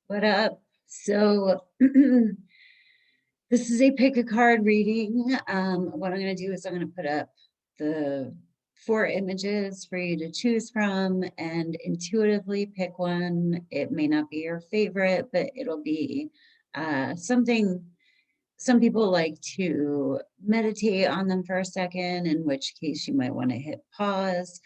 What up? So this is a pick a card reading. What I'm going to do is I'm going to put up the 4 images for you to choose from and intuitively pick one. It may not be your favorite, but it'll be something. Some people like to meditate on them for a second, in which case you might want to hit pause.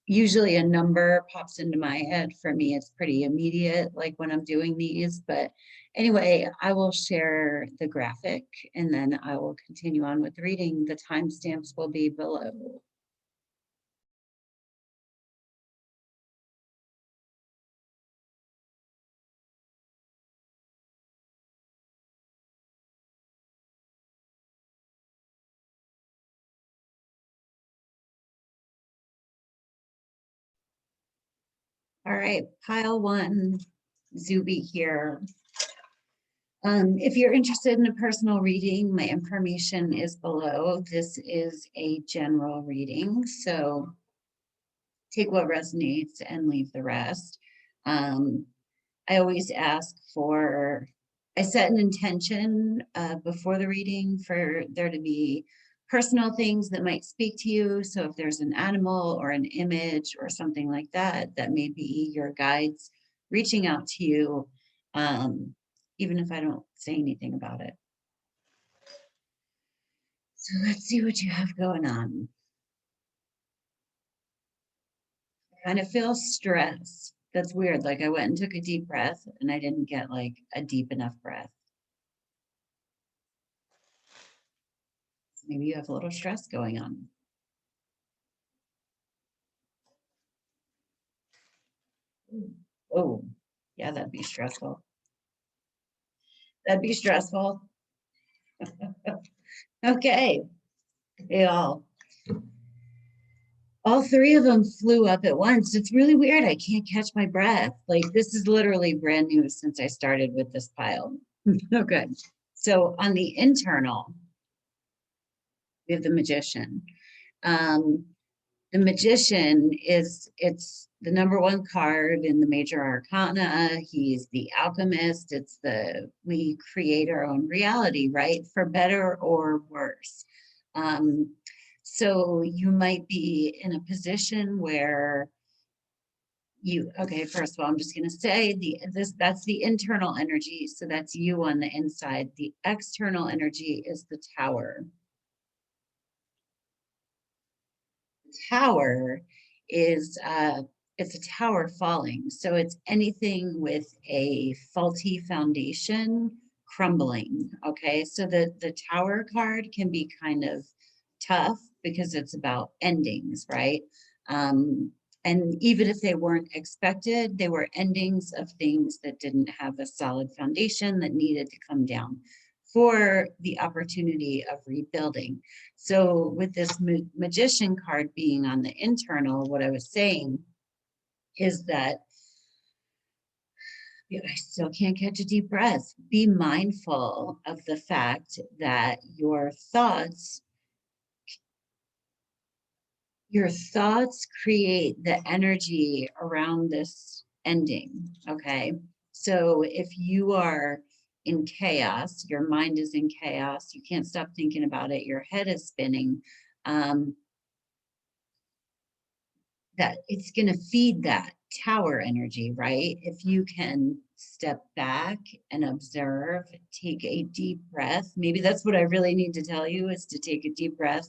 Usually a number pops into my head. For me, it's pretty immediate, like when I'm doing these. But anyway, I will share the graphic and then I will continue on with reading. The timestamps will be below. All right, pile 1, Zube here. If you're interested in a personal reading, my information is below. This is a general reading, so take what resonates and leave the rest. I always ask for, I set an intention before the reading for there to be personal things that might speak to you. So if there's an animal or an image or something like that, that may be your guides reaching out to you, even if I don't say anything about it. So let's see what you have going on. I kind of feel stress. That's weird. Like I went and took a deep breath and I didn't get like a deep enough breath. So maybe you have a little stress going on. Oh, yeah, that'd be stressful. That'd be stressful. Okay. They all 3 of them flew up at once. It's really weird. I can't catch my breath. Like this is literally brand new since I started with this pile. Okay. So on the internal, we have the Magician. The Magician it's the number 1 card in the major arcana. He's the alchemist. We create our own reality, right? For better or worse. So you might be in a position where okay, first of all, I'm just going to say that's the internal energy. So that's you on the inside. The external energy is the Tower. Tower is it's a tower falling, so it's anything with a faulty foundation crumbling. Okay, so the Tower card can be kind of tough because it's about endings, right? And even if they weren't expected, they were endings of things that didn't have a solid foundation that needed to come down for the opportunity of rebuilding. So with this Magician card being on the internal, what I was saying is that I still can't catch a deep breath. Be mindful of the fact that your thoughts create the energy around this ending, okay? So if you are in chaos, your mind is in chaos, you can't stop thinking about it, your head is spinning, that it's going to feed that Tower energy, right? If you can step back and observe, take a deep breath. Maybe that's what I really need to tell you, is to take a deep breath.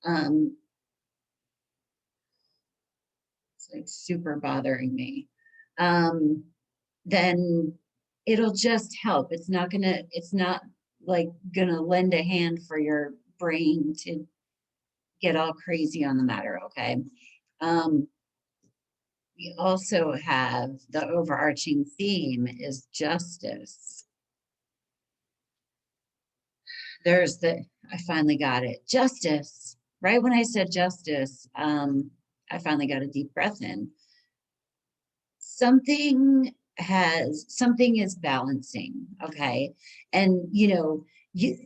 It's like super bothering me. Then it'll just help. It's not like gonna lend a hand for your brain to get all crazy on the matter, okay? We also have the overarching theme is justice. I finally got it. Justice. Right when I said justice, I finally got a deep breath in. Something is balancing, okay? And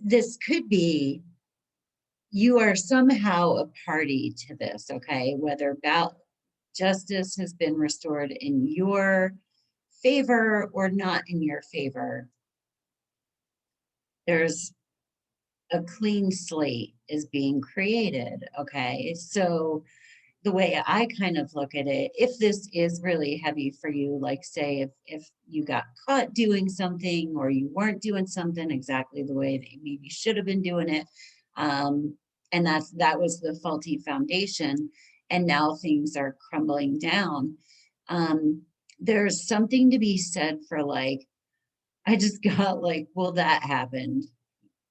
this could be you are somehow a party to this, okay? Whether justice has been restored in your favor or not in your favor. There's a clean slate is being created, okay? So the way I kind of look at it, if this is really heavy for you, like say if you got caught doing something or you weren't doing something exactly the way that you maybe should have been doing it, and that was the faulty foundation, and now things are crumbling down. There's something to be said for like, I just got like, well, that happened,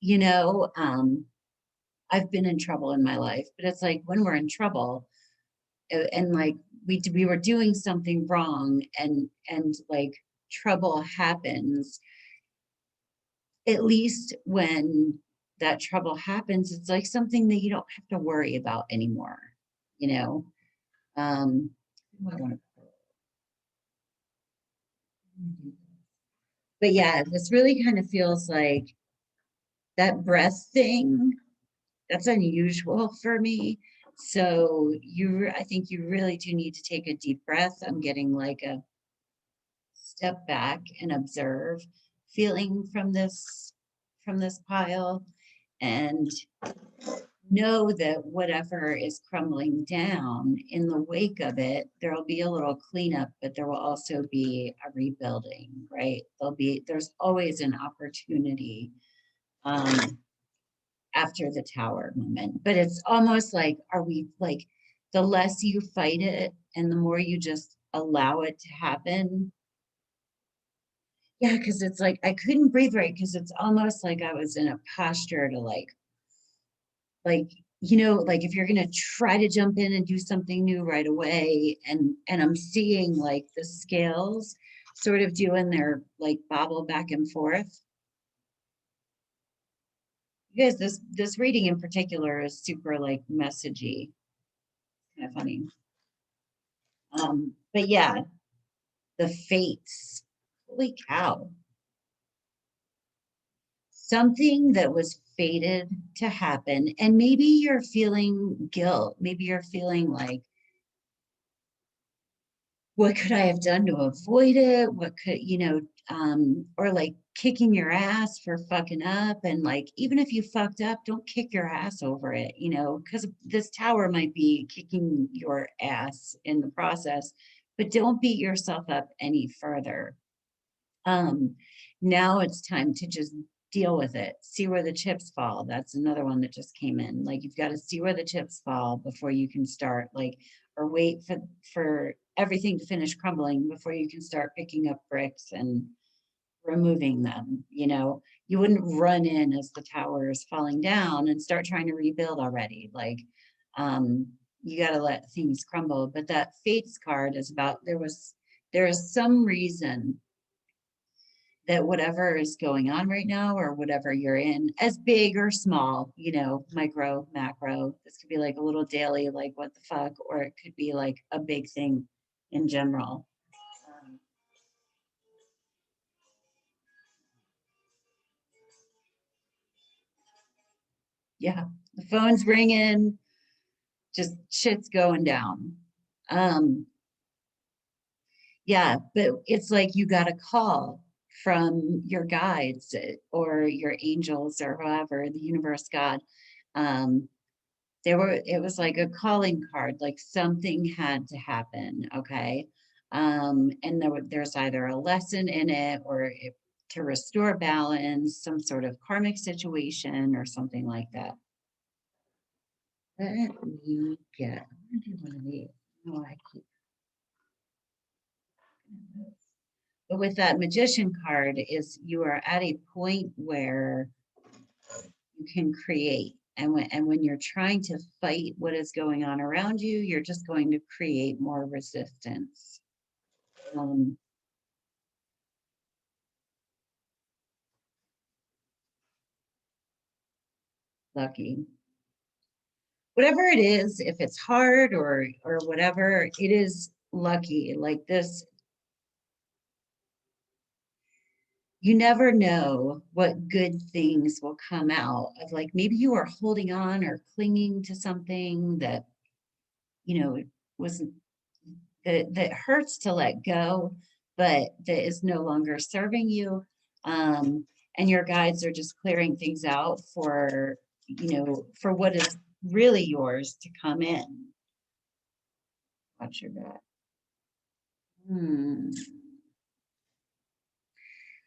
you know. I've been in trouble in my life, but it's like when we're in trouble, and like we were doing something wrong, and like trouble happens, at least when that trouble happens, it's like something that you don't have to worry about anymore, you know. um I wanna- but yeah, this really kind of feels like that breath thing, that's unusual for me. So I think you really do need to take a deep breath. I'm getting like a step back and observe feeling from this pile, and know that whatever is crumbling down, in the wake of it, there will be a little cleanup, but there will also be a rebuilding, right? There's always an opportunity um, after the tower moment, but it's almost like, are we like, the less you fight it and the more you just allow it to happen. Yeah, because it's like I couldn't breathe right, because it's almost like I was in a posture to like, you know, like if you're gonna try to jump in and do something new right away, and I'm seeing like the scales sort of doing their like bobble back and forth. You guys, this reading in particular is super like messagey, kind of funny. But yeah, the fates. Holy cow. Something that was fated to happen, and maybe you're feeling guilt, maybe you're feeling like, what could I have done to avoid it, what could, you know, or like kicking your ass for fucking up, and like even if you fucked up, don't kick your ass over it, you know, because this tower might be kicking your ass in the process, but don't beat yourself up any further. Um, Now it's time to just deal with it. See where the chips fall. That's another one that just came in. Like you've got to see where the chips fall before you can start, like, or wait for everything to finish crumbling before you can start picking up bricks and removing them. You know, you wouldn't run in as the tower is falling down and start trying to rebuild already. Like, um, you got to let things crumble. But that fates card is about, there is some reason that whatever is going on right now, or whatever you're in, as big or small, you know, micro, macro, this could be like a little daily, like what the fuck, or it could be like a big thing in general. Um, yeah, the phone's ringing, just shit's going down. Um, yeah, but it's like you got a call from your guides, or your angels, or whoever, the universe, God. Um, it was like a calling card, like something had to happen, okay? And there's either a lesson in it, or to restore balance, some sort of karmic situation or something like that. Let me get, I'm gonna do one of these. Oh, I keep, but with that magician card, is you are at a point where you can create. And when you're trying to fight what is going on around you, you're just going to create more resistance. Um, Lucky. Whatever it is, if it's hard or whatever, it is lucky. Like this, you never know what good things will come out of, like maybe you are holding on or clinging to something that, you know, was that hurts to let go, but that is no longer serving you. And your guides are just clearing things out for, for what is really yours to come in. Watch your back.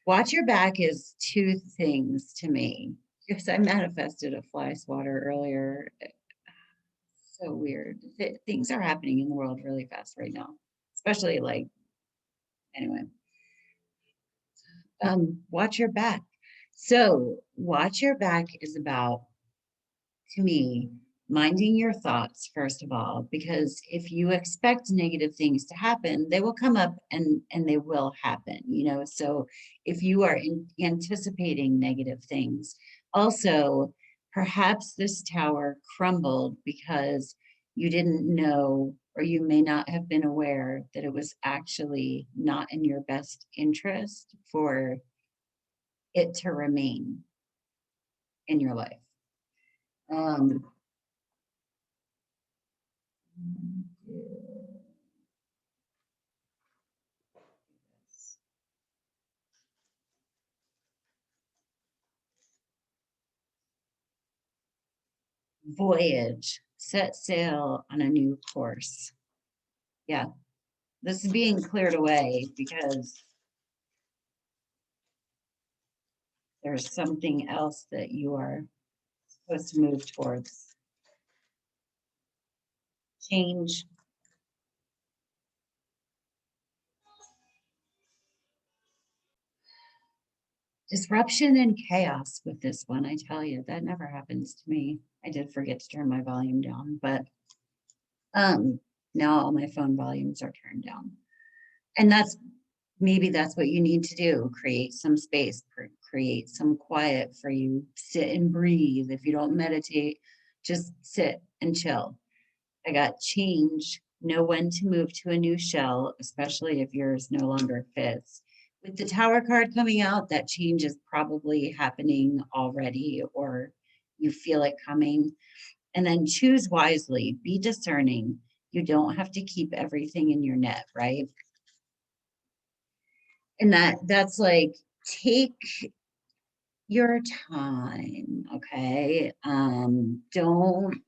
Watch your back is two things to me. Because I manifested a fly swatter earlier. So weird. Things are happening in the world really fast right now, especially like, anyway. Watch your back. So watch your back is about, to me, minding your thoughts, first of all, because if you expect negative things to happen, they will come up and they will happen, so if you are anticipating negative things. Also, perhaps this tower crumbled because you didn't know, or you may not have been aware that it was actually not in your best interest for it to remain in your life. Voyage, set sail on a new course. Yeah, this is being cleared away because there's something else that you are supposed to move towards. Change. Disruption and chaos with this one, I tell you, that never happens to me. I did forget to turn my volume down, but now all my phone volumes are turned down. And maybe that's what you need to do. Create some space, create some quiet for you. Sit and breathe. If you don't meditate, just sit and chill. I got change, know when to move to a new shell, especially if yours no longer fits. With the Tower card coming out, that change is probably happening already, or you feel it coming. And then choose wisely, be discerning. You don't have to keep everything in your net, right? And that's like, take your time, okay? Don't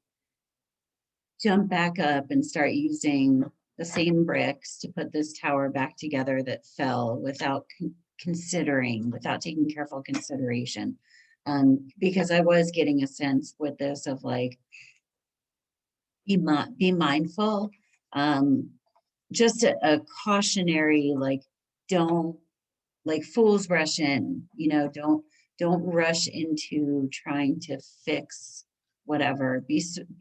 jump back up and start using the same bricks to put this tower back together that fell without considering, without taking careful consideration. Because I was getting a sense with this of like, be mindful. Just a cautionary, like, don't, like, fools rush in, don't rush into trying to fix whatever. Be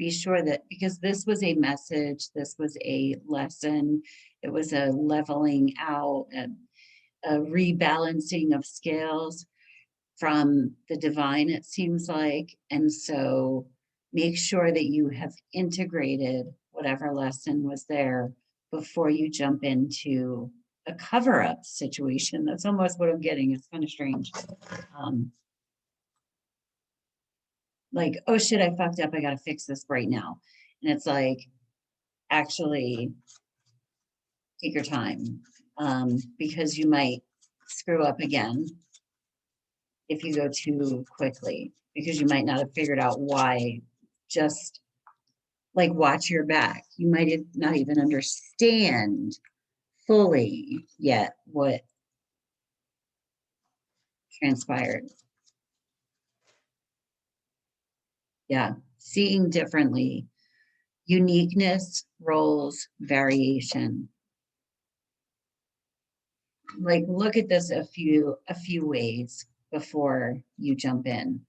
sure that, because this was a message, this was a lesson, it was a leveling out, a rebalancing of scales from the divine, it seems like. And so make sure that you have integrated whatever lesson was there before you jump into a cover-up situation. That's almost what I'm getting. It's kind of strange. Like, oh shit, I fucked up. I got to fix this right now. And it's like, actually take your time, because you might screw up again if you go too quickly, because you might not have figured out why. Just like, watch your back. You might not even understand fully yet what transpired. Yeah, seeing differently, uniqueness, roles, variation. Like, look at this a few ways before you jump in.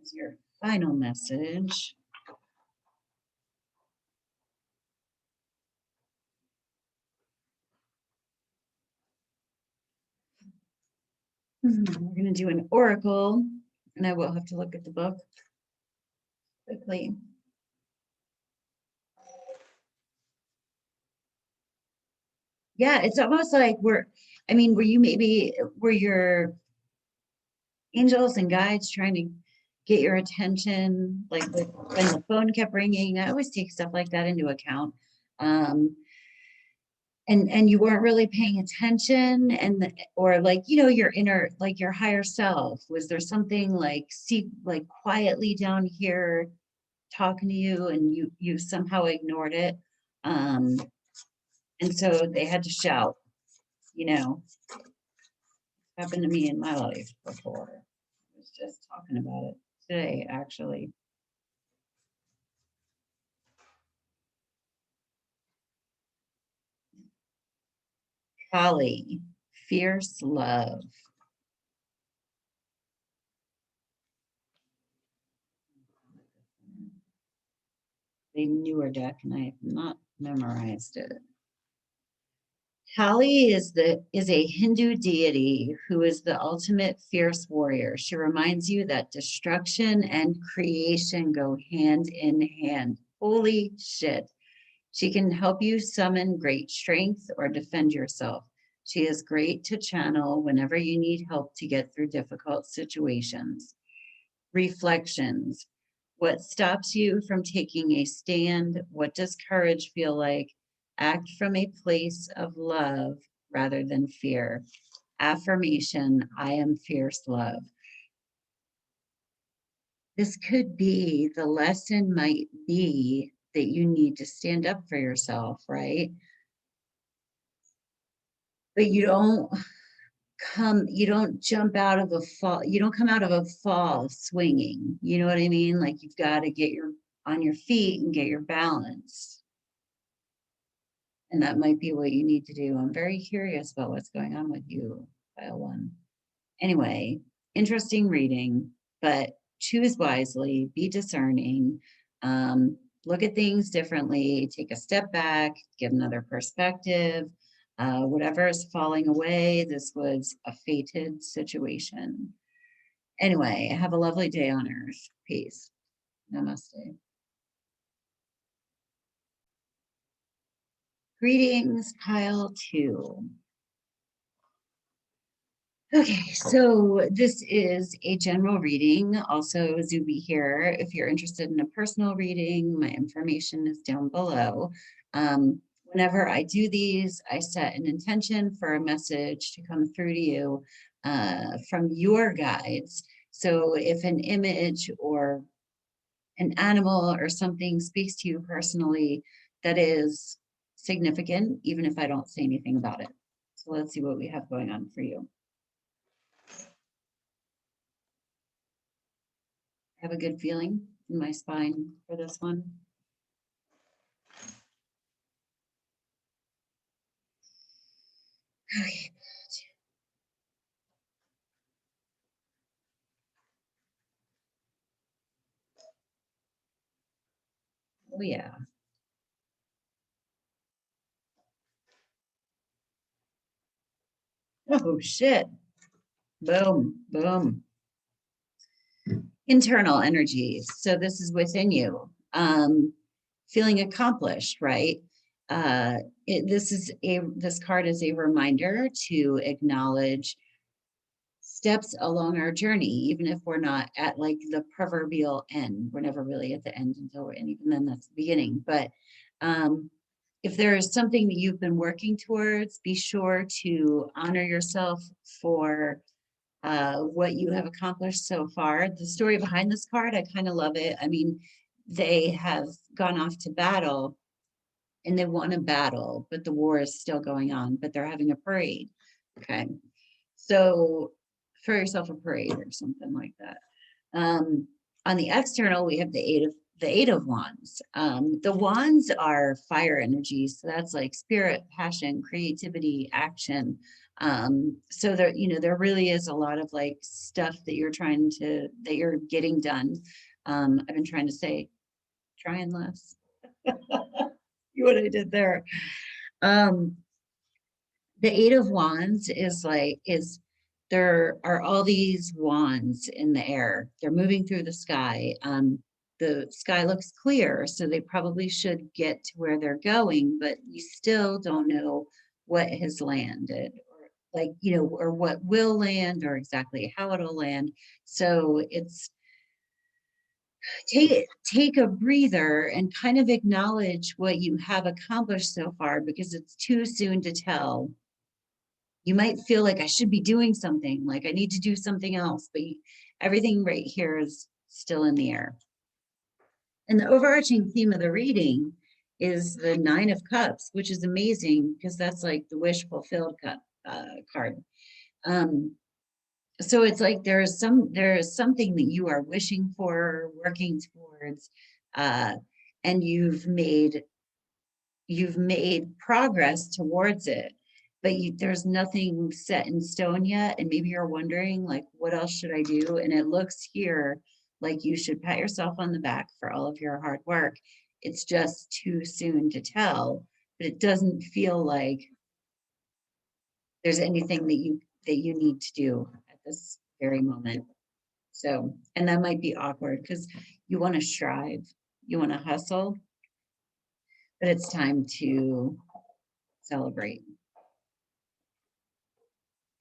As your final message. We're going to do an oracle, and I will have to look at the book quickly. Yeah, it's almost like were your angels and guides trying to get your attention, like when the phone kept ringing. I always take stuff like that into account. And you weren't really paying attention, or like, you know, your inner, like your higher self, was there something like like quietly down here talking to you, and you somehow ignored it, and so they had to shout, you know. Happened to me in my life before. I was just talking about it today, actually. Kali, fierce love. A newer deck, and I have not memorized it. Kali is a Hindu deity who is the ultimate fierce warrior. She reminds you that destruction and creation go hand in hand. Holy shit. She can help you summon great strength or defend yourself. She is great to channel whenever you need help to get through difficult situations. Reflections. What stops you from taking a stand? What does courage feel like? Act from a place of love rather than fear. Affirmation, I am fierce love. This could be, the lesson might be that you need to stand up for yourself, right? But you don't jump out of a fall, you don't come out of a fall swinging. You know what I mean? Like, you've got to get on your feet and get your balance. And that might be what you need to do. I'm very curious about what's going on with you, pile one. Anyway, interesting reading, but choose wisely, be discerning, look at things differently, take a step back, get another perspective. Whatever is falling away, this was a fated situation. Anyway, have a lovely day on earth. Peace. Namaste. Greetings, pile two. Okay, so this is a general reading, also Zube here. If you're interested in a personal reading, my information is down below. Whenever I do these, I set an intention for a message to come through to you from your guides. So if an image or an animal or something speaks to you personally, that is significant, even if I don't say anything about it. So let's see what we have going on for you. I have a good feeling in my spine for this one. Okay. Oh yeah. Oh shit. Boom, boom. Internal energies. So this is within you. Feeling accomplished, right? This card is a reminder to acknowledge steps along our journey, even if we're not at like the proverbial end. We're never really at the end until we're in, even then that's the beginning. But if there is something that you've been working towards, be sure to honor yourself for what you have accomplished so far. The story behind this card, I kind of love it. I mean, they have gone off to battle and they won a battle, but the war is still going on, but they're having a parade. Okay. So throw yourself a parade or something like that. On the external, we have the Eight of Wands. The wands are fire energies, so that's like spirit, passion, creativity, action. So there really is a lot of like stuff that you're getting done. I've been trying to say, trying less. See what I did there. The Eight of Wands is there are all these wands in the air. They're moving through the sky. The sky looks clear, so they probably should get to where they're going, but you still don't know what has landed, or or what will land, or exactly how it'll land. So take a breather and kind of acknowledge what you have accomplished so far, because it's too soon to tell. You might feel like I should be doing something, like I need to do something else, but everything right here is still in the air. And the overarching theme of the reading is the Nine of Cups, which is amazing because that's like the wish fulfilled card. So it's like there is something that you are wishing for, working towards, uh, and you've made progress towards it, but there's nothing set in stone yet. And maybe you're wondering, like, what else should I do? And it looks here like you should pat yourself on the back for all of your hard work. It's just too soon to tell, but it doesn't feel like there's anything that you need to do at this very moment. So, and that might be awkward because you want to strive, you want to hustle, but it's time to celebrate.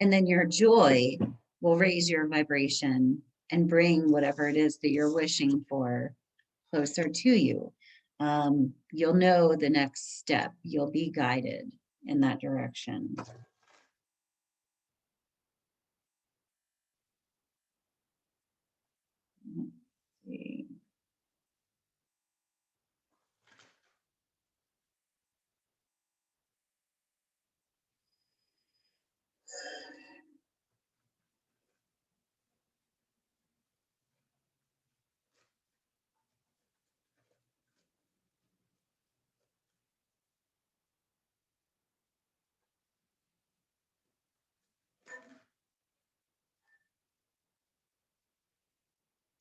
And then your joy will raise your vibration and bring whatever it is that you're wishing for closer to you. You'll know the next step. You'll be guided in that direction. Let's see.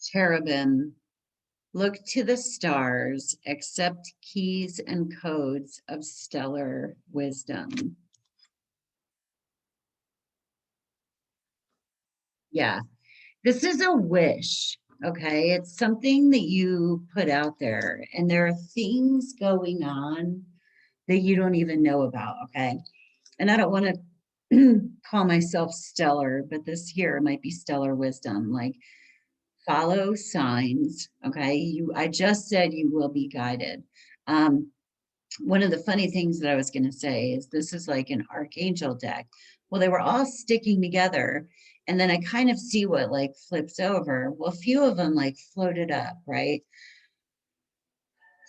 Cherubim, look to the stars, accept keys and codes of stellar wisdom. Yeah, this is a wish, okay? It's something that you put out there, and there are things going on that you don't even know about, okay? And I don't want to call myself stellar, but this here might be stellar wisdom. Like, follow signs, okay? I just said you will be guided. One of the funny things that I was going to say is this is like an archangel deck. Well, they were all sticking together, and then I kind of see what like flips over. Well, a few of them like floated up, right?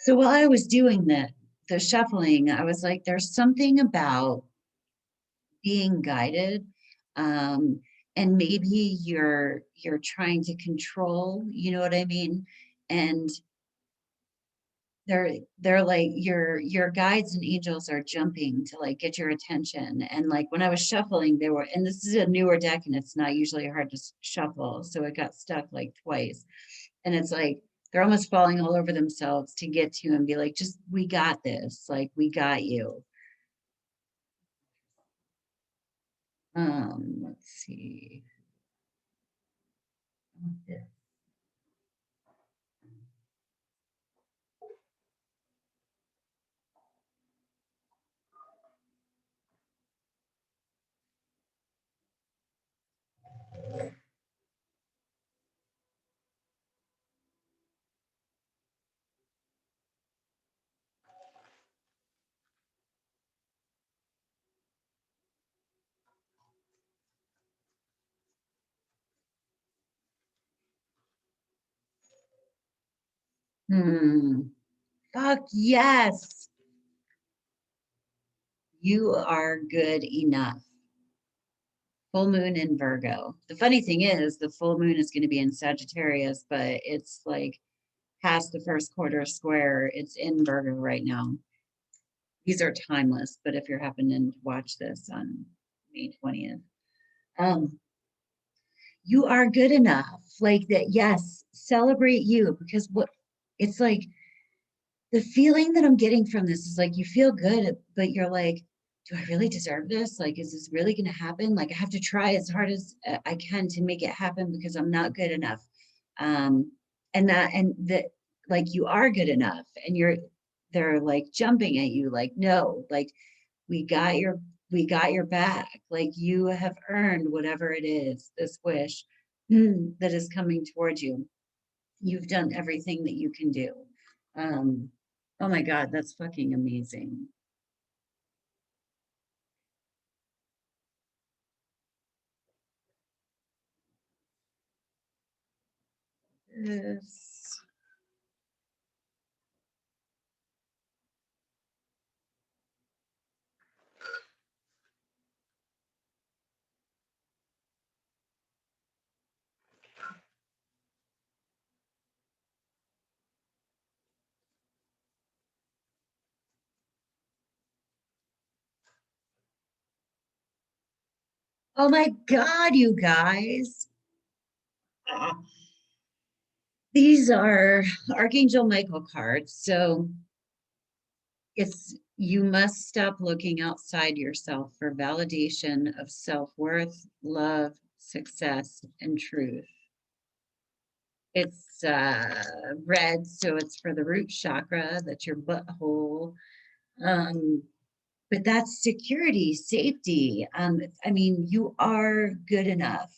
So while I was doing the shuffling, I was like, there's something about being guided, and maybe you're trying to control, you know what I mean? And they're like your guides and angels are jumping to like get your attention. And like when I was shuffling, they were, and this is a newer deck and it's not usually hard to shuffle, so it got stuck like twice. And it's like they're almost falling all over themselves to get to you and be like, just, we got this, like we got you. Let's see. Fuck yes. You are good enough. Full moon in Virgo. The funny thing is, the full moon is going to be in Sagittarius, but it's like past the first quarter square. It's in Virgo right now. These are timeless, but if you're happening to watch this on May 20th, um, you are good enough. Like that, yes, celebrate you, because what it's like, the feeling that I'm getting from this is like you feel good, but you're like, do I really deserve this? Like, is this really going to happen? Like, I have to try as hard as I can to make it happen because I'm not good enough. Um, and that, like, you are good enough, and they're like jumping at you, like, no, like, we got your back. Like, you have earned whatever it is, this wish that is coming towards you. You've done everything that you can do. Oh my God, that's fucking amazing. This. Oh my God, you guys. Ah, these are Archangel Michael cards. So it's you must stop looking outside yourself for validation of self-worth, love, success, and truth. It's red, so it's for the root chakra, that's your butthole. Um, but that's security, safety. I mean, you are good enough.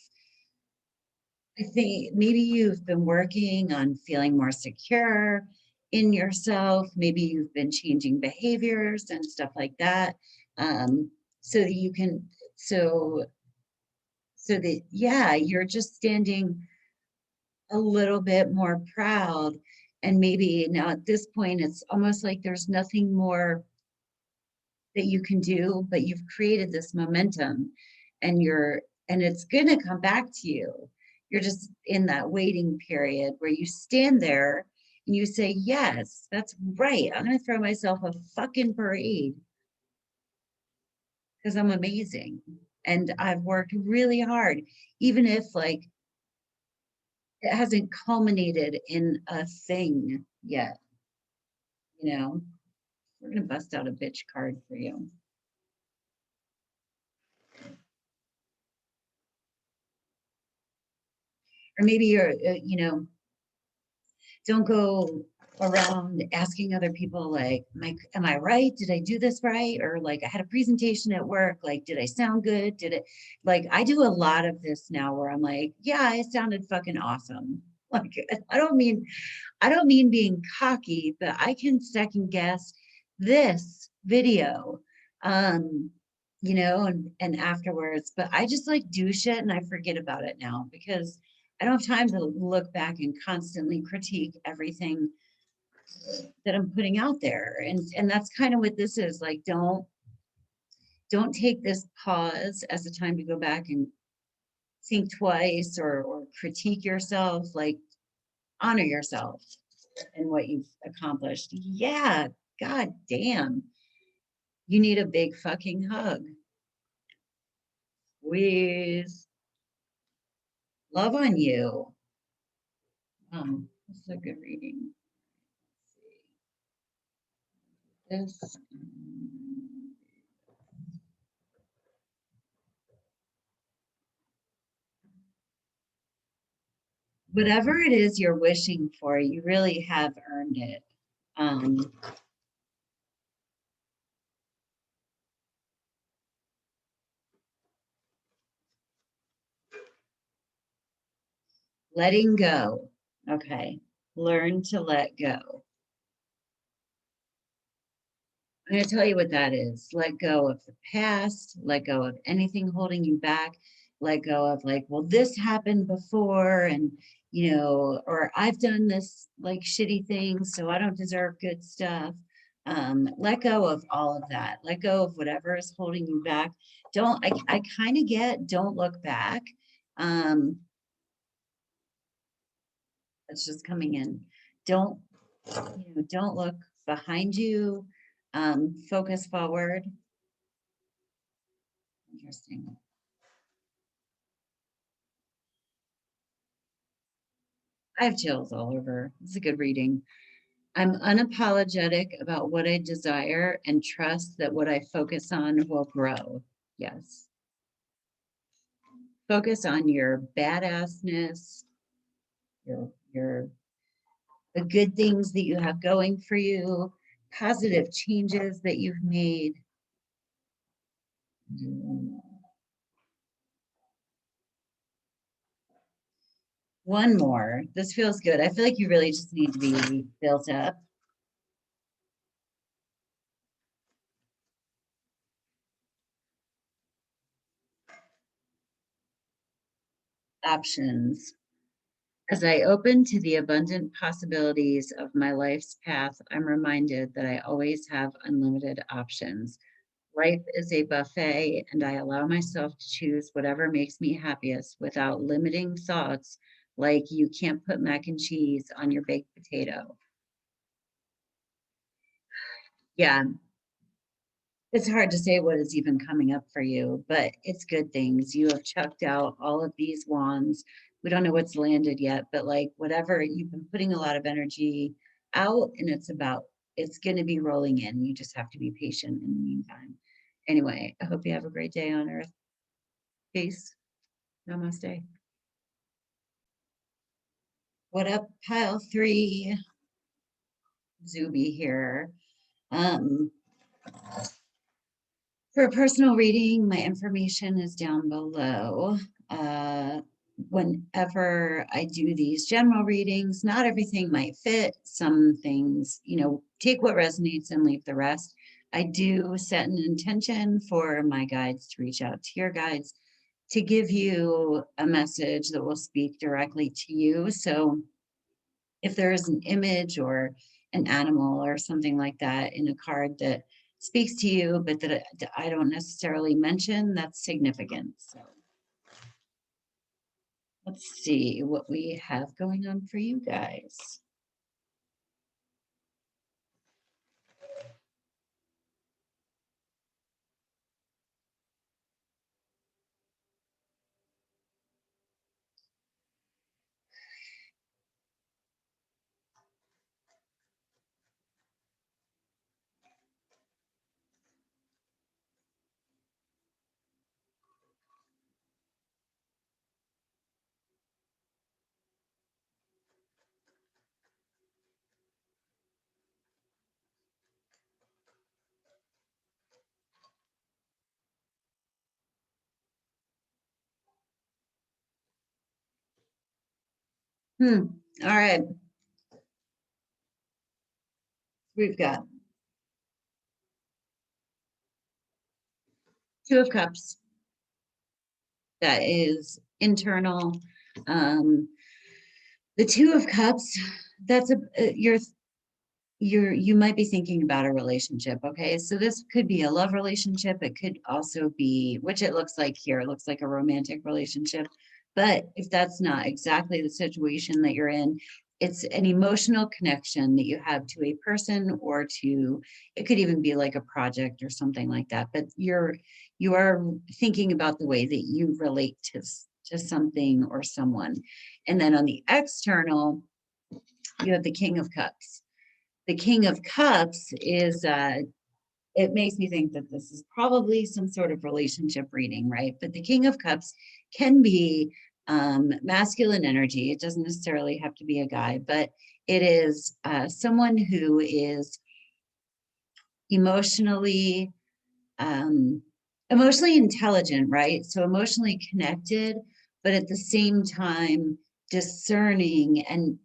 I think maybe you've been working on feeling more secure in yourself. Maybe you've been changing behaviors and stuff like that. So that you can, so, so that, yeah, you're just standing a little bit more proud. And maybe now at this point, it's almost like there's nothing more that you can do, but you've created this momentum and it's going to come back to you. You're just in that waiting period where you stand there and you say, yes, that's right. I'm going to throw myself a fucking parade because I'm amazing. And I've worked really hard, even if like it hasn't culminated in a thing yet, you know, we're going to bust out a bitch card for you. Or maybe don't go around asking other people like, am I right? Did I do this right? Or like I had a presentation at work, like, did I sound good? Did it like I do a lot of this now where I'm like, yeah, I sounded fucking awesome. Like I don't mean being cocky, but I can second guess this video. Um, and afterwards, but I just like do shit and I forget about it now because I don't have time to look back and constantly critique everything that I'm putting out there. And that's kind of what this is. Like, don't take this pause as a time to go back and think twice or critique yourself. Like, honor yourself and what you've accomplished. Yeah, god damn. You need a big fucking hug. Squeeze. Love on you. This is a good reading. This. Whatever it is you're wishing for, you really have earned it. Um, letting go. Okay. Learn to let go. I'm going to tell you what that is. Let go of the past, let go of anything holding you back, let go of like, well, this happened before, and, or I've done this like shitty thing, so I don't deserve good stuff. Let go of all of that. Let go of whatever is holding you back. I kind of get, don't look back. Um, that's just coming in. Don't, don't look behind you. Focus forward. Interesting. I have chills all over. It's a good reading. I'm unapologetic about what I desire and trust that what I focus on will grow. Yes. Focus on your badassness, your the good things that you have going for you, positive changes that you've made. One more. This feels good. I feel like you really just need to be built up. Options. As I open to the abundant possibilities of my life's path, I'm reminded that I always have unlimited options. Life is a buffet, and I allow myself to choose whatever makes me happiest without limiting thoughts like you can't put mac and cheese on your baked potato. Yeah, it's hard to say what is even coming up for you, but it's good things. You have chucked out all of these wands. We don't know what's landed yet, but like whatever, you've been putting a lot of energy out, and it's going to be rolling in. You just have to be patient in the meantime. Anyway, I hope you have a great day on Earth. Peace. Namaste. What up, pile three? Zube here. Um, For a personal reading, my information is down below. Uh, Whenever I do these general readings, not everything might fit. Some things, take what resonates and leave the rest. I do set an intention for my guides to reach out to your guides to give you a message that will speak directly to you. So if there is an image or an animal or something like that in a card that speaks to you, but that I don't necessarily mention, that's significant. So let's see what we have going on for you guys. All right. We've got Two of Cups. That is internal. Um, the Two of Cups, that's you might be thinking about a relationship. Okay, so this could be a love relationship. It could also be, which it looks like here, it looks like a romantic relationship. But if that's not exactly the situation that you're in, it's an emotional connection that you have to a person or to, it could even be like a project or something like that. But you are thinking about the way that you relate to something or someone. And then on the external, you have the King of Cups. The King of Cups is, it makes me think that this is probably some sort of relationship reading, right? But the King of Cups can be masculine energy. It doesn't necessarily have to be a guy, but it is someone who is emotionally um, emotionally intelligent, right? So emotionally connected, but at the same time discerning and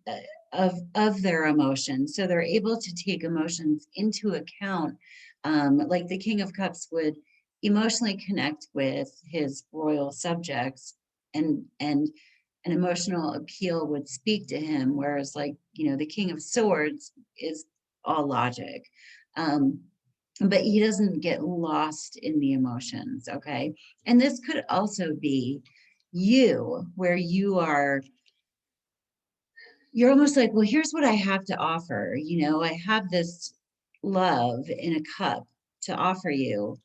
of their emotions. So they're able to take emotions into account, like the King of Cups would emotionally connect with his royal subjects, and an emotional appeal would speak to him, whereas like the King of Swords is all logic. Um, but he doesn't get lost in the emotions. Okay, and this could also be you, where you're almost like, well, here's what I have to offer. I have this love in a cup to offer you,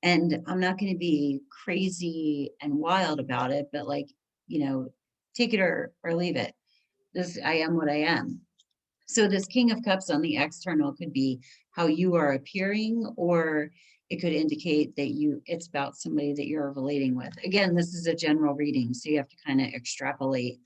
and I'm not going to be crazy and wild about it, but like, take it or leave it. This, I am what I am. So this King of Cups on the external could be how you are appearing, or it could indicate that it's about somebody that you're relating with. Again, this is a general reading, so you have to kind of extrapolate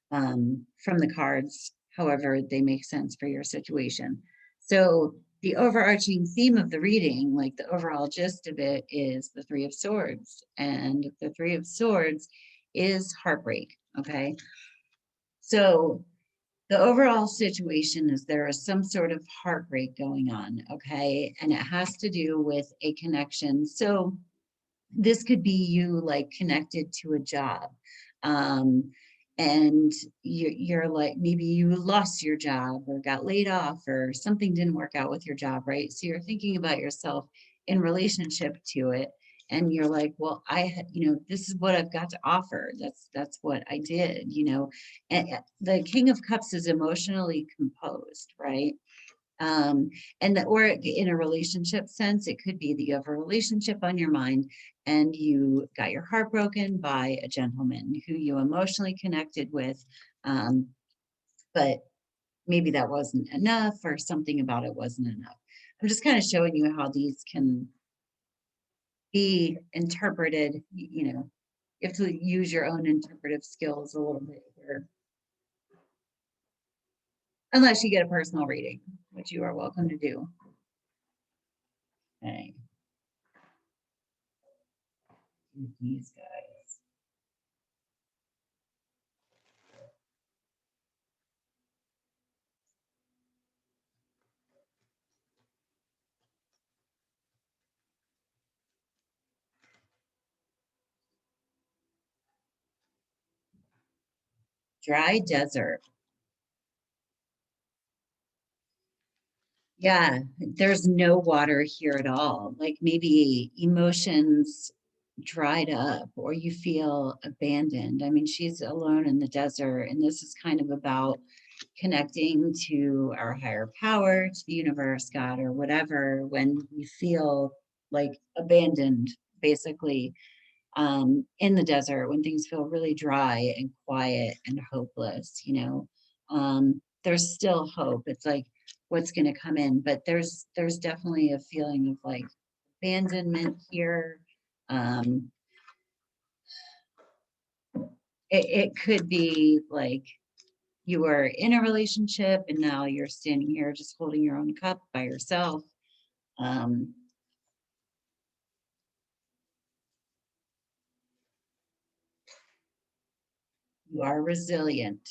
from the cards, however they make sense for your situation. So the overarching theme of the reading, like the overall gist of it, is the Three of Swords. And the Three of Swords is heartbreak, okay? So the overall situation is there is some sort of heartbreak going on, okay? And it has to do with a connection. So this could be you like connected to a job. Um, and you're like, maybe you lost your job or got laid off or something didn't work out with your job, right? So you're thinking about yourself in relationship to it. And you're like, well, this is what I've got to offer. That's what I did, And the King of Cups is emotionally composed, right? Or in a relationship sense, it could be that you have a relationship on your mind and you got your heart broken by a gentleman who you emotionally connected with, but maybe that wasn't enough or something about it wasn't enough. I'm just kind of showing you how these can be interpreted. You have to use your own interpretive skills a little bit here, unless you get a personal reading, which you are welcome to do. Okay. These guys. Dry desert. Yeah, there's no water here at all. Like maybe emotions dried up or you feel abandoned. I mean, she's alone in the desert, and this is kind of about connecting to our higher power, to the universe, God, or whatever, when we feel like abandoned, basically, in the desert, when things feel really dry and quiet and hopeless, there's still hope. It's like what's going to come in, but there's definitely a feeling of like abandonment here. Um, it could be like you were in a relationship and now you're standing here just holding your own cup by yourself. Um, you are resilient.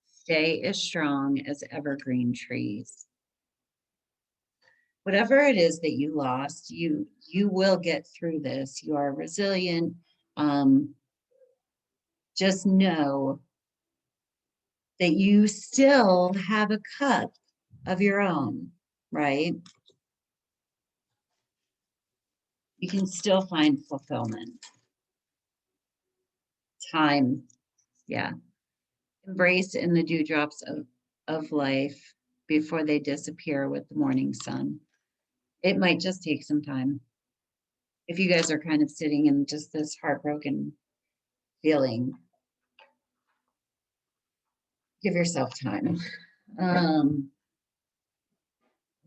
Stay as strong as evergreen trees. Whatever it is that you lost, you will get through this. You are resilient. Um, just know that you still have a cup of your own, right? You can still find fulfillment. Time, yeah. Embrace in the dewdrops of life before they disappear with the morning sun. It might just take some time. If you guys are kind of sitting in just this heartbroken feeling, give yourself time. I'm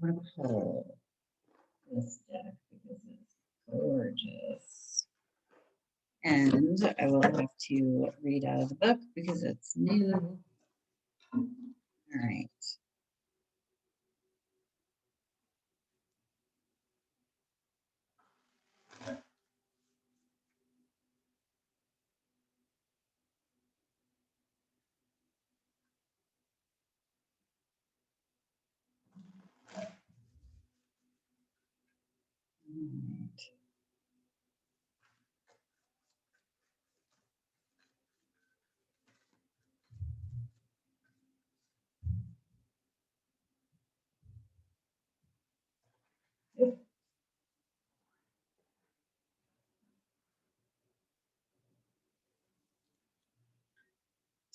gonna pull this deck because it's gorgeous. And I will have to read out of the book because it's new. All right.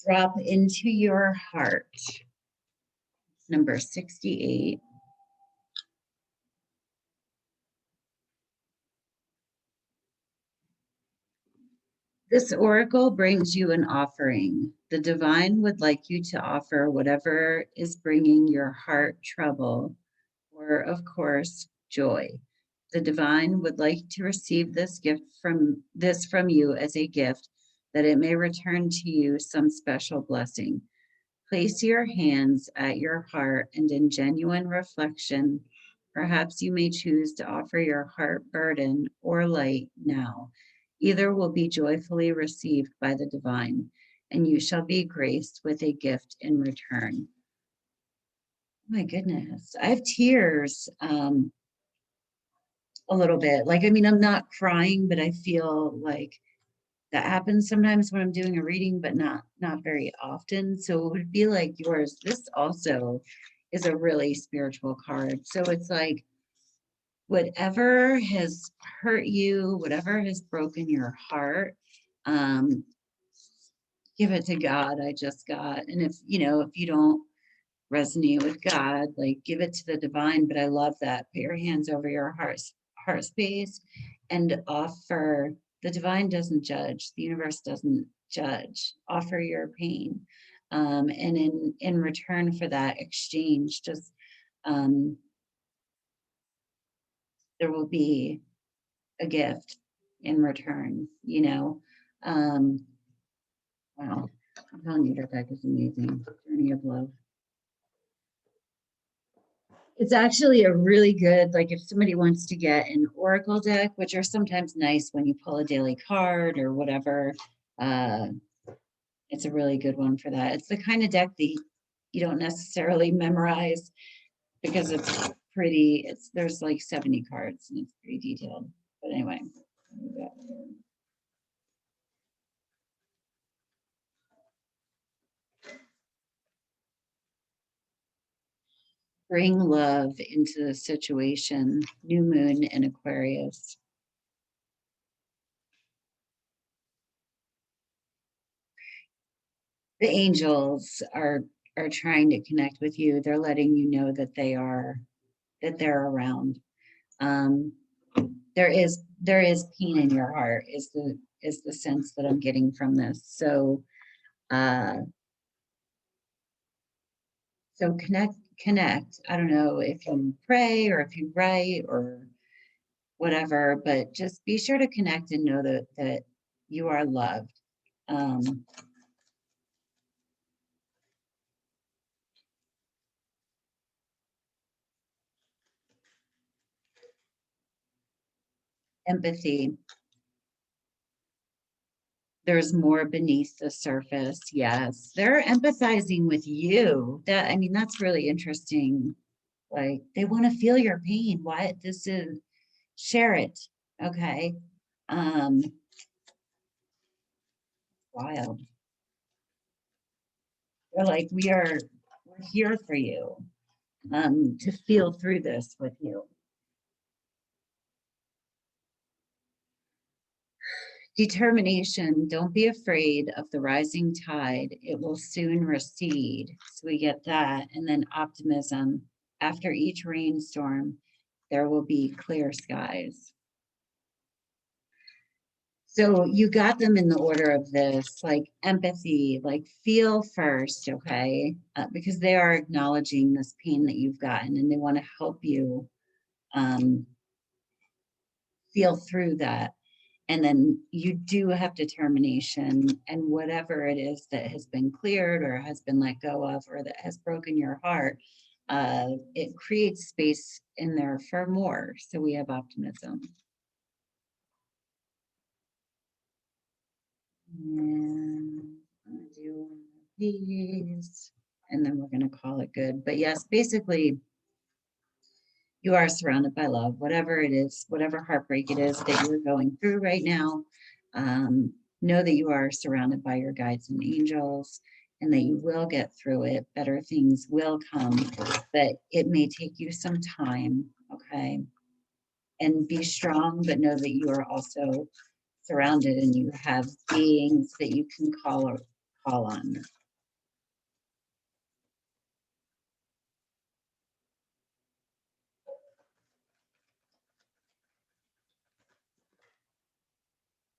Drop into your heart. Number 68. This oracle brings you an offering. The divine would like you to offer whatever is bringing your heart trouble, or, of course, joy. The divine would like to receive this from you as a gift, that it may return to you some special blessing. Place your hands at your heart, and in genuine reflection, perhaps you may choose to offer your heart burden or light now. Either will be joyfully received by the divine. and you shall be graced with a gift in return. Oh my goodness, I have tears a little bit. Like, I mean, I'm not crying, but I feel like that happens sometimes when I'm doing a reading, but not very often. So it would be like yours. This also is a really spiritual card. So it's like whatever has hurt you, whatever has broken your heart, give it to God. I just got, and if you don't resonate with God, like give it to the divine. But I love that. Put your hands over your heart space and offer. The divine doesn't judge. The universe doesn't judge. Offer your pain, and in return for that exchange, just there will be a gift in return. Wow, I'm telling you, that deck is amazing. Journey of Love. It's actually a really good, like if somebody wants to get an oracle deck, which are sometimes nice when you pull a daily card or whatever, it's a really good one for that. It's the kind of deck that you don't necessarily memorize because it's pretty, there's like 70 cards and it's pretty detailed. But anyway. Bring love into the situation. New moon in Aquarius. The angels are trying to connect with you. They're letting you know that they're around. There is pain in your heart is the sense that I'm getting from this. So so connect. I don't know if you pray or if you write or whatever, but just be sure to connect and know that you are loved. Empathy. There's more beneath the surface. Yes, they're empathizing with you. I mean, that's really interesting. Like they want to feel your pain. What this is, share it. Okay. Um, Wild. They're like, we're here for you, to feel through this with you. Determination. Don't be afraid of the rising tide. It will soon recede. So we get that. And then optimism. After each rainstorm, there will be clear skies. So you got them in the order of this, like empathy, like feel first, okay? Because they are acknowledging this pain that you've gotten and they want to help you feel through that. And then you do have determination, and whatever it is that has been cleared or has been let go of or that has broken your heart, it creates space in there for more. So we have optimism. And I'm gonna do one of these, and then we're going to call it good. But yes, basically, you are surrounded by love, whatever it is, whatever heartbreak it is that you're going through right now. Know that you are surrounded by your guides and angels, and that you will get through it. Better things will come, but it may take you some time. Okay. And be strong, but know that you are also surrounded and you have beings that you can call on.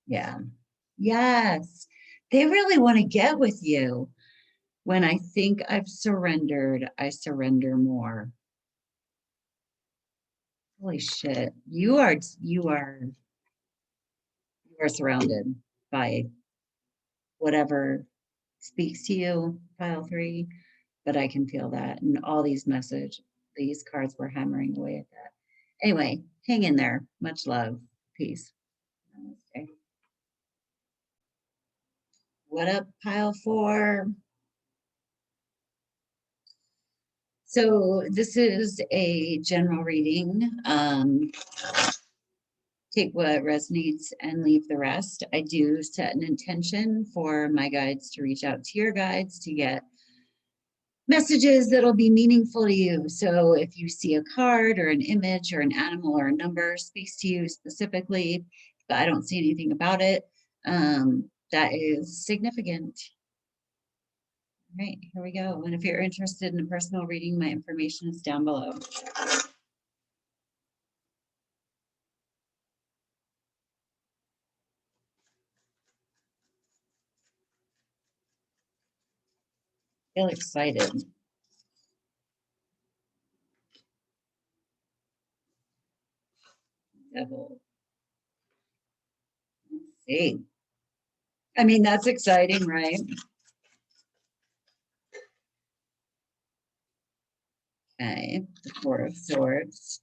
Yeah. Yes. They really want to get with you. When I think I've surrendered, I surrender more. Holy shit. You are surrounded by whatever speaks to you, pile 3, but I can feel that. And all these cards were hammering away at that. Anyway, hang in there. Much love. Peace. Namaste. What up, pile 4? So this is a general reading. Take what resonates and leave the rest. I do set an intention for my guides to reach out to your guides to get messages that'll be meaningful to you. So if you see a card or an image or an animal or a number speaks to you specifically, but I don't see anything about it, that is significant. All right, here we go. And if you're interested in a personal reading, my information is down below. Feel excited. Devil. Let's see. I mean, that's exciting, right? Okay, the Four of Swords.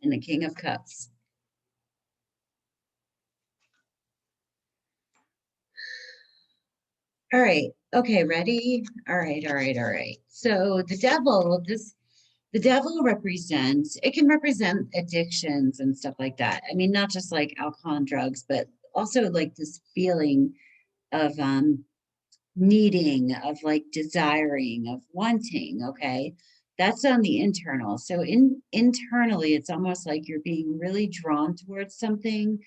And the King of Cups. All right. Okay, ready? All right, all right, all right. So the devil represents, it can represent addictions and stuff like that. I mean, not just like alcohol and drugs, but also like this feeling of needing, of like desiring, of wanting, okay? That's on the internal. So internally, it's almost like you're being really drawn towards something.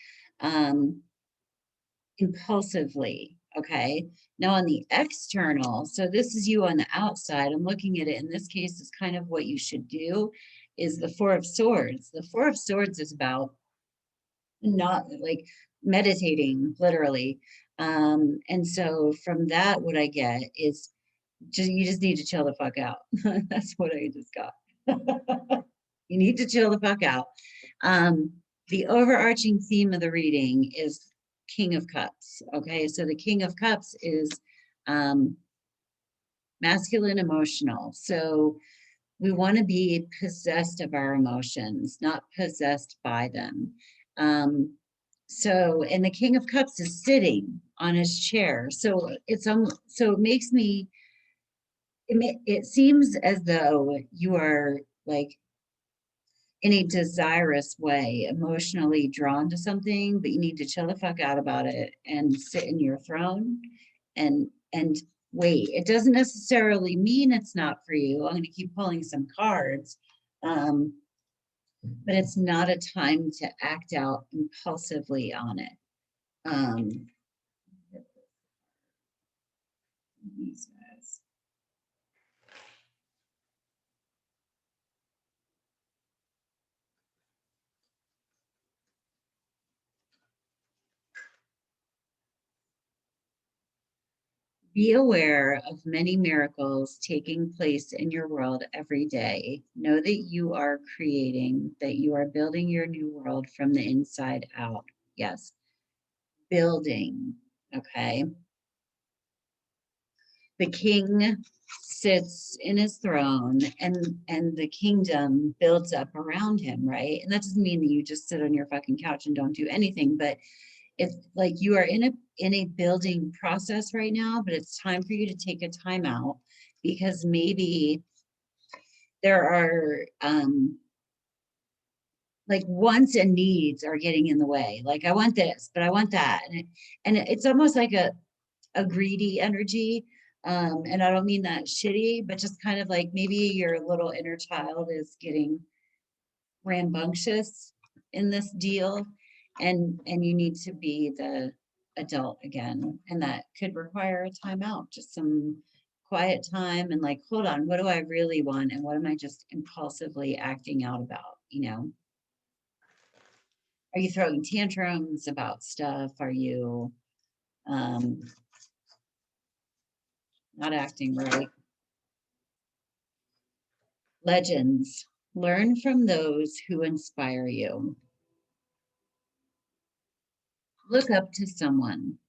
Impulsively, okay? Now on the external, so this is you on the outside. I'm looking at it in this case is kind of what you should do is the Four of Swords. The Four of Swords is about not like meditating, literally. And so from that, what I get is just you just need to chill the fuck out. That's what I just got. You need to chill the fuck out. The overarching theme of the reading is King of Cups. Okay, so the King of Cups is masculine emotional. So we want to be possessed of our emotions, not possessed by them. So, and the King of Cups is sitting on his chair. So so it makes me, it seems as though you are like in a desirous way, emotionally drawn to something, but you need to chill the fuck out about it and sit in your throne and wait. It doesn't necessarily mean it's not for you. I'm going to keep pulling some cards, but it's not a time to act out impulsively on it. These guys. Be aware of many miracles taking place in your world every day. Know that you are creating, that you are building your new world from the inside out. Yes, building. Okay. The king sits in his throne and the kingdom builds up around him, right? And that doesn't mean that you just sit on your fucking couch and don't do anything, but it's like you are in a building process right now, but it's time for you to take a time out because maybe there are like wants and needs are getting in the way. Like I want this, but I want that. And it's almost like a greedy energy. And I don't mean that shitty, but just kind of like maybe your little inner child is getting rambunctious in this deal and you need to be the adult again, and that could require a timeout, just some quiet time and like hold on, what do I really want and what am I just impulsively acting out about, you know? Are you throwing tantrums about stuff? Are you um not acting right? Legends. Learn from those who inspire you. Look up to someone.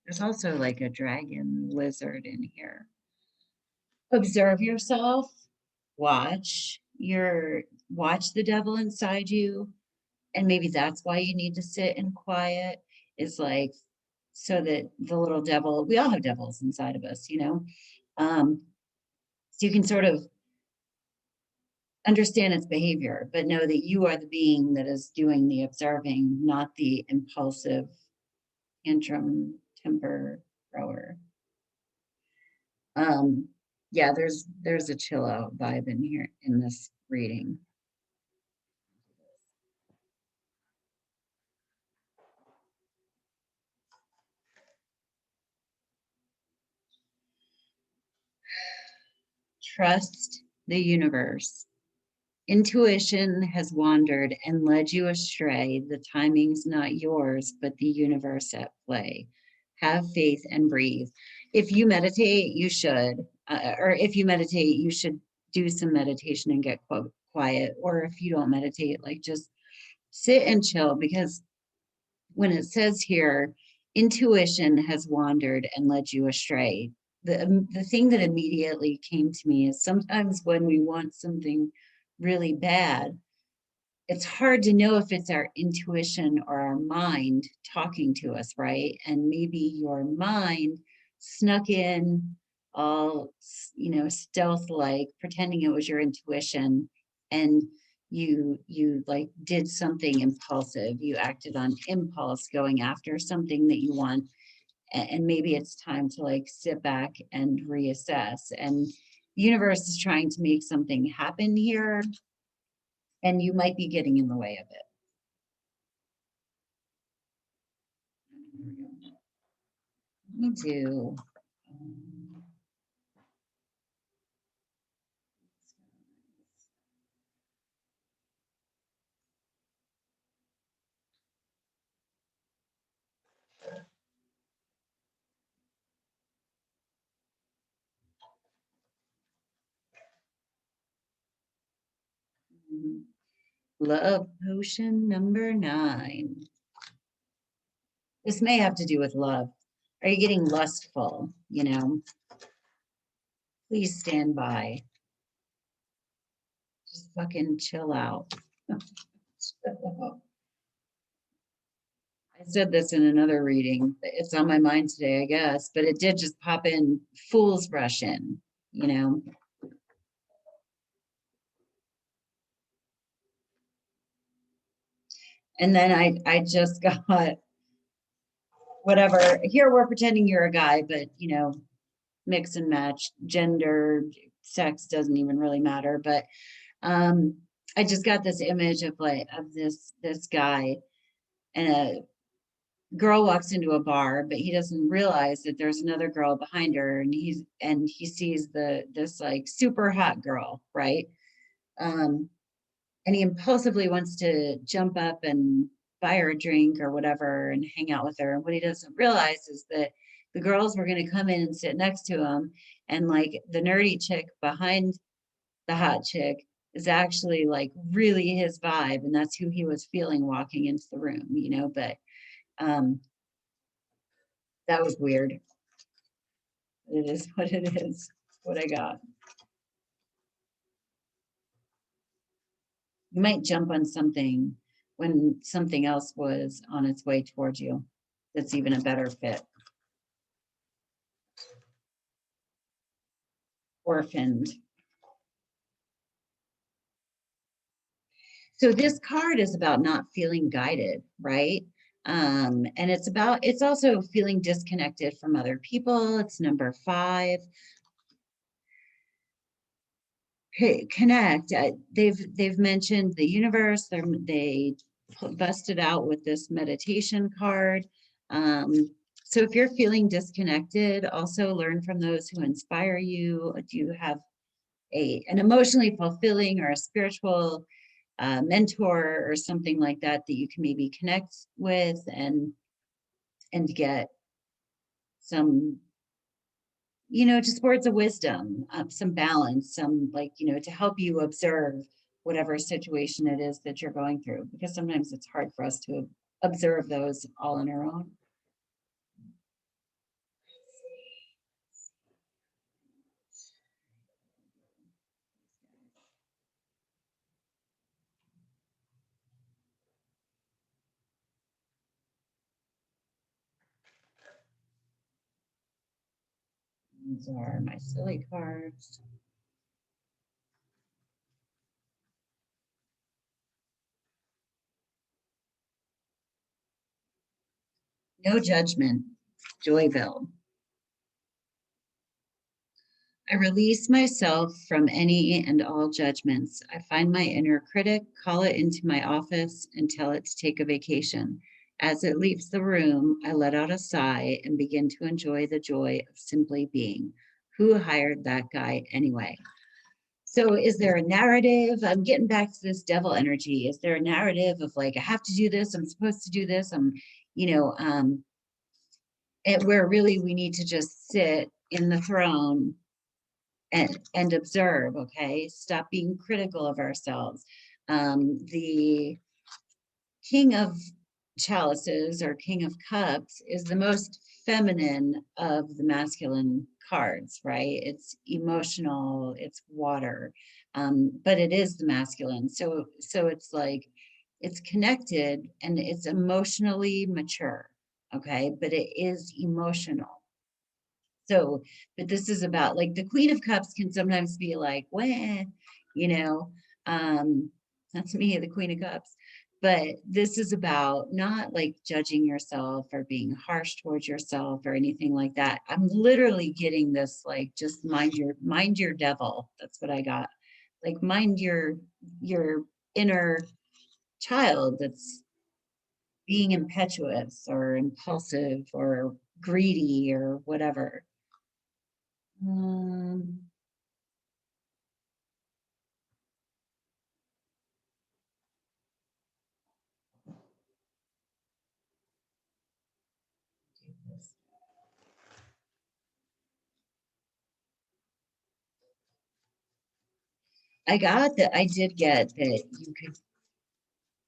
There's also like a dragon lizard in here. Observe yourself, watch the devil inside you. And maybe that's why you need to sit in quiet, is like, so that the little devil, we all have devils inside of us, you know? So you can sort of understand its behavior, but know that you are the being that is doing the observing, not the impulsive tantrum temper thrower. Yeah, there's a chill out vibe in here in this reading. Trust the universe. Intuition has wandered and led you astray. The timing's not yours, but the universe at play. Have faith and breathe. If you meditate, you should, or if you meditate, you should do some meditation and get quiet. Or if you don't meditate, like just sit and chill, because when it says here, intuition has wandered and led you astray, the thing that immediately came to me is sometimes when we want something really bad, it's hard to know if it's our intuition or our mind talking to us, right? And maybe your mind snuck in all, stealth like, pretending it was your intuition, and you like did something impulsive. You acted on impulse, going after something that you want, and maybe it's time to like sit back and reassess. And the universe is trying to make something happen here, and you might be getting in the way of it. Let me do. Love potion number 9. This may have to do with love. Are you getting lustful? Please stand by. Just fucking chill out. I said this in another reading. It's on my mind today, I guess, but it did just pop in. Fools rush in, you know. And then I just got whatever. Here we're pretending you're a guy, but mix and match, gender, sex doesn't even really matter. But I just got this image of this guy, and a girl walks into a bar, but he doesn't realize that there's another girl behind her, and he sees this like super hot girl, right? And he impulsively wants to jump up and buy her a drink or whatever and hang out with her. And what he doesn't realize is that the girls were going to come in and sit next to him, and like the nerdy chick behind the hot chick is actually like really his vibe, and that's who he was feeling walking into the room, but that was weird. It is what it is, what I got. You might jump on something when something else was on its way towards you that's even a better fit. Orphaned. So this card is about not feeling guided, right? And it's also feeling disconnected from other people. It's number 5. Connect. They've mentioned the universe. They busted out with this meditation card. So if you're feeling disconnected, also learn from those who inspire you. Do you have an emotionally fulfilling or a spiritual mentor or something like that you can maybe connect with and get some, just words of wisdom, some balance, some to help you observe whatever situation it is that you're going through, because sometimes it's hard for us to observe those all on our own. These are my silly cards. No judgment, Joyville. I release myself from any and all judgments. I find my inner critic, call it into my office, and tell it to take a vacation. As it leaves the room, I let out a sigh and begin to enjoy the joy of simply being. Who hired that guy anyway? So is there a narrative? I'm getting back to this devil energy. Is there a narrative of like, I have to do this, I'm supposed to do this, where really we need to just sit in the throne and observe, okay? Stop being critical of ourselves. The King of Chalices or King of Cups is the most feminine of the masculine cards, right? It's emotional, it's water, but it is the masculine. So it's like, it's connected and it's emotionally mature, okay? But it is emotional. So, but this is about like the Queen of Cups can sometimes be like, wah, you know, um, that's me, the Queen of Cups. But this is about not like judging yourself or being harsh towards yourself or anything like that. I'm literally getting this like just mind your devil. That's what I got. Like mind your inner child that's being impetuous or impulsive or greedy or whatever. Um, I did get that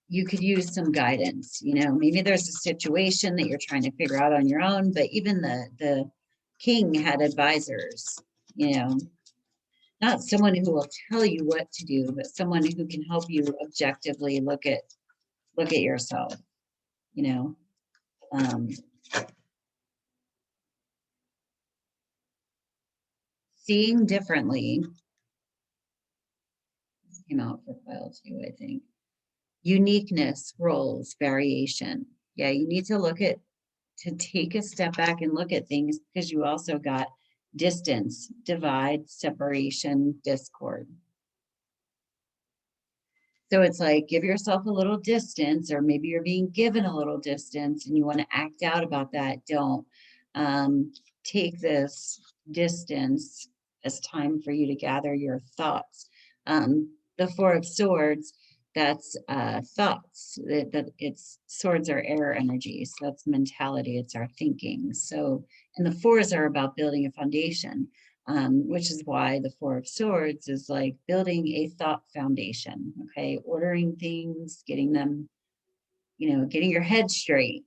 you could use some guidance, maybe there's a situation that you're trying to figure out on your own, but even the king had advisors, you know, not someone who will tell you what to do, but someone who can help you objectively look at yourself, you know. Um, Seeing differently came out for file two, I think. Uniqueness, roles, variation. Yeah, you need to take a step back and look at things because you also got distance, divide, separation, discord. So it's like give yourself a little distance, or maybe you're being given a little distance and you want to act out about that. Don't take this distance as time for you to gather your thoughts. The Four of Swords, that's thoughts. That it's swords are air energy, so that's mentality. It's our thinking. So, and the fours are about building a foundation. Which is why the Four of Swords is like building a thought foundation, okay? Ordering things, getting them, getting your head straight.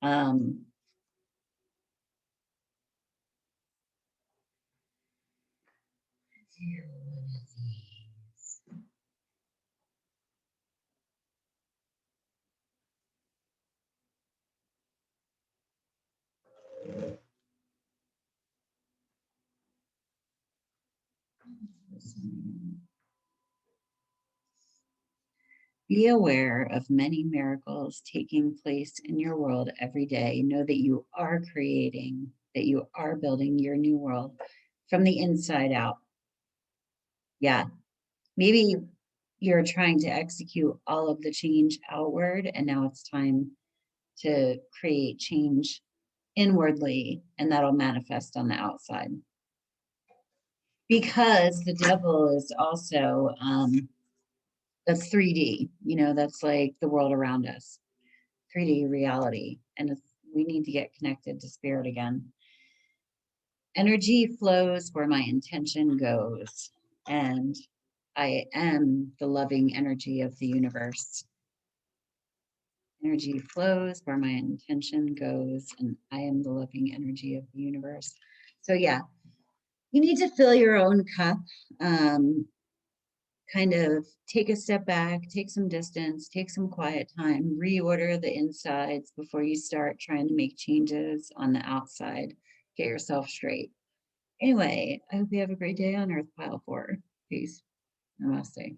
Um, Be aware of many miracles taking place in your world every day. Know that you are creating, that you are building your new world from the inside out. Yeah, maybe you're trying to execute all of the change outward, and now it's time to create change inwardly, and that'll manifest on the outside. Because the devil is also, that's 3D, that's like the world around us, 3D reality. And we need to get connected to spirit again. Energy flows where my intention goes. And I am the loving energy of the universe. Energy flows where my intention goes, and I am the loving energy of the universe. So yeah, you need to fill your own cup. Kind of take a step back, take some distance, take some quiet time, reorder the insides before you start trying to make changes on the outside. Get yourself straight. Anyway, I hope you have a great day on Earth Pile 4. Peace. Namaste.